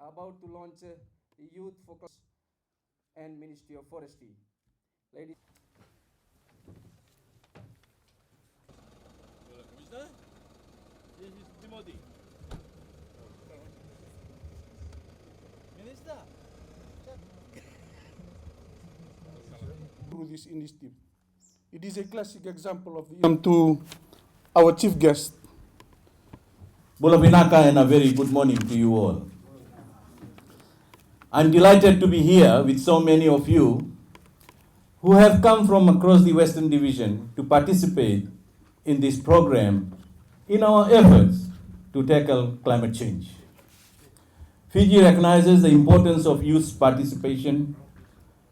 about to launch the Youth Focus and Ministry of Forestry. Ladies. Commissioner, this is Timothy. Minister. Through this initiative. It is a classic example of to our chief guest. Bulapinaka, and a very good morning to you all. I'm delighted to be here with so many of you who have come from across the Western Division to participate in this program in our efforts to tackle climate change. Fiji recognizes the importance of youth participation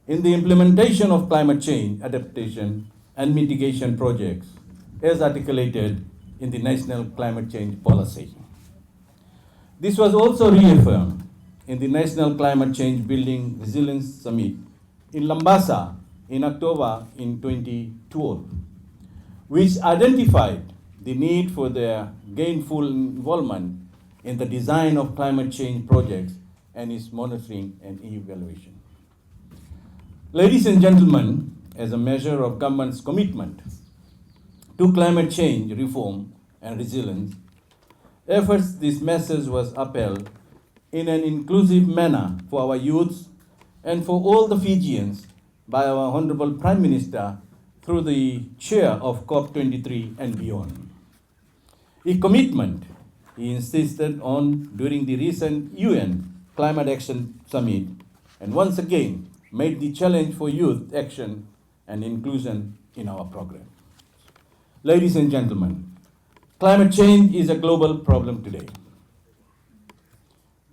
in the implementation of climate change adaptation and mitigation projects as articulated in the National Climate Change Policy. This was also reaffirmed in the National Climate Change Building Resilience Summit in Lambasa in October in 2012, which identified the need for their gainful involvement in the design of climate change projects and its monitoring and evaluation. Ladies and gentlemen, as a measure of government's commitment to climate change reform and resilience, this message was upheld in an inclusive manner for our youths and for all the Fijians by our Honorable Prime Minister through the chair of COP23 and beyond. A commitment he insisted on during the recent UN Climate Action Summit and once again made the challenge for youth action and inclusion in our program. Ladies and gentlemen, climate change is a global problem today.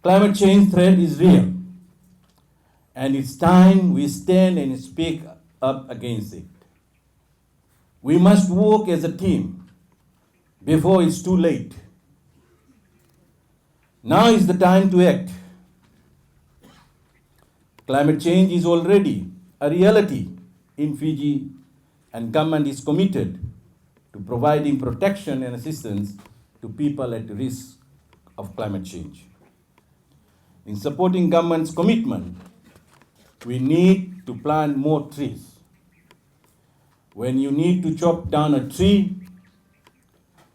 Climate change threat is real, and it's time we stand and speak up against it. We must work as a team before it's too late. Now is the time to act. Climate change is already a reality in Fiji, and government is committed to providing protection and assistance to people at risk of climate change. In supporting government's commitment, we need to plant more trees. When you need to chop down a tree,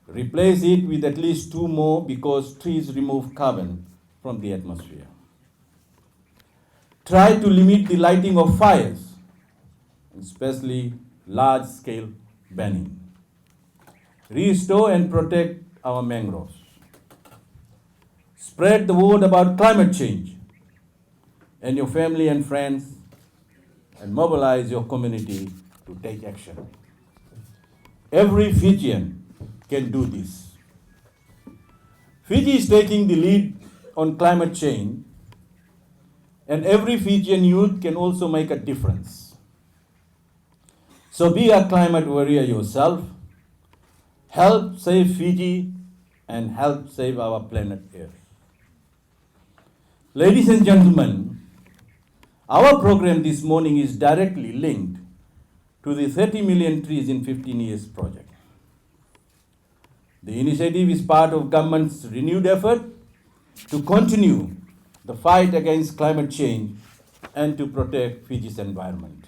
replace it with at least 2 more because trees remove carbon from the atmosphere. Try to limit the lighting of fires, especially large-scale burning. Restore and protect our mangroves. Spread the word about climate change and your family and friends, and mobilize your community to take action. Every Fijian can do this. Fiji is taking the lead on climate change, and every Fijian youth can also make a difference. So be a climate warrior yourself, help save Fiji, and help save our planet Earth. Ladies and gentlemen, our program this morning is directly linked to the 30 million trees in 15 years project. The initiative is part of government's renewed effort to continue the fight against climate change and to protect Fiji's environment.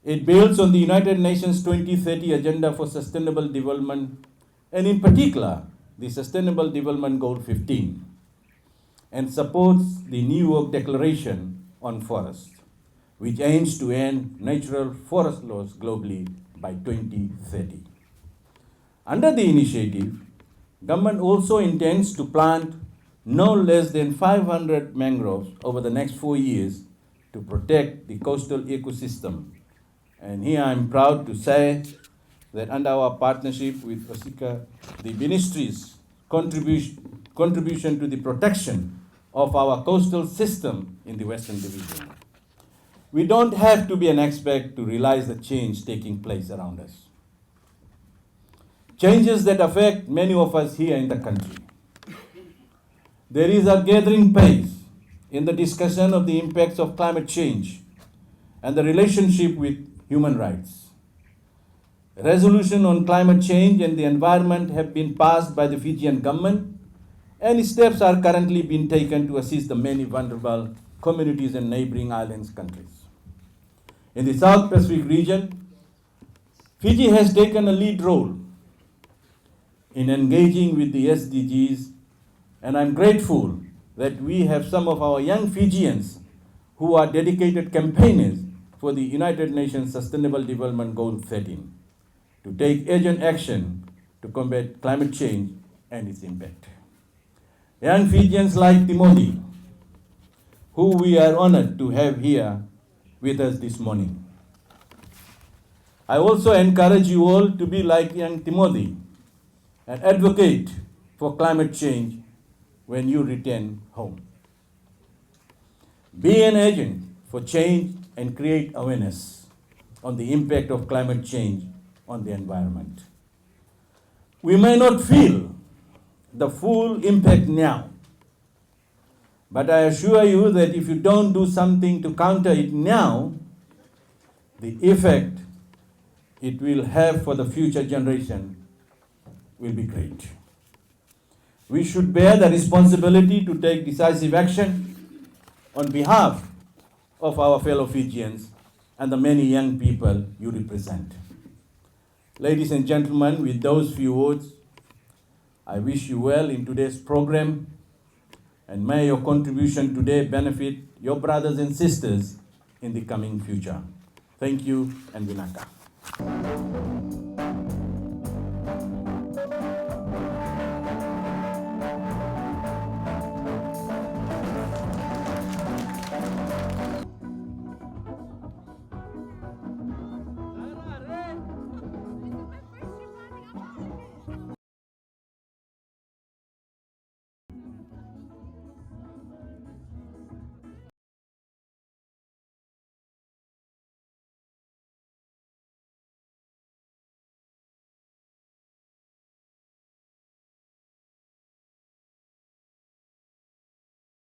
It builds on the United Nations 2030 Agenda for Sustainable Development, and in particular, the Sustainable Development Goal 15, and supports the New York Declaration on Forests, which aims to end natural forest loss globally by 2030. Under the initiative, government also intends to plant no less than 500 mangroves over the next 4 years to protect the coastal ecosystem. And here I'm proud to say that under our partnership with OSICA, the ministry's contribution to the protection of our coastal system in the Western Division. We don't have to be an expert to realize the change taking place around us. Changes that affect many of us here in the country. There is a gathering pace in the discussion of the impacts of climate change and the relationship with human rights. Resolution on climate change and the environment have been passed by the Fijian government and steps are currently being taken to assist the many vulnerable communities in neighboring islands countries. In the South Pacific region, Fiji has taken a lead role in engaging with the SDGs, and I'm grateful that we have some of our young Fijians who are dedicated campaigners for the United Nations Sustainable Development Goal 13 to take urgent action to combat climate change and its impact. Young Fijians like Timothy, who we are honored to have here with us this morning. I also encourage you all to be like young Timothy and advocate for climate change when you return home. Be an agent for change and create awareness on the impact of climate change on the environment. We may not feel the full impact now, but I assure you that if you don't do something to counter it now, the effect it will have for the future generation will be great. We should bear the responsibility to take decisive action on behalf of our fellow Fijians and the many young people you represent. Ladies and gentlemen, with those few words, I wish you well in today's program, and may your contribution today benefit your brothers and sisters in the coming future. Thank you, and Vinaka.